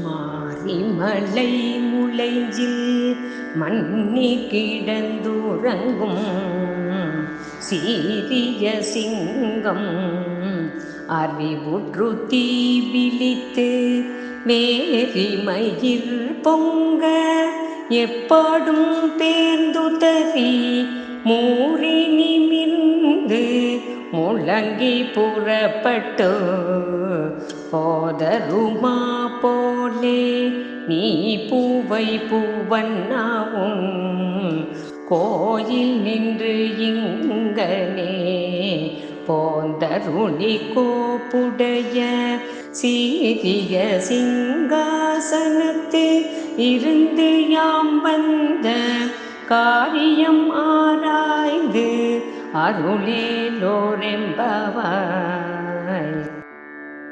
மாரிமலை முளைஞ்சில் மன்னி கிடந்துறங்கும் சீரிய சிங்கம் அறிவுற்று தீவிழித்து வேரிமயிர் பொங்க எப்பாடும் பேர்ந்துதறி மூறி நிமிர்ந்து முழங்கி புறப்பட்டு போதருமா போலே நீ பூவை பூவன்னாவும் கோயில் நின்று இங்கனே போந்தருளி கோப்புடைய சீரிய சிங்காசனத்து இருந்து யாம் வந்த காரியம் ஆராய்ந்து அருளேலோரெம்பவாய்.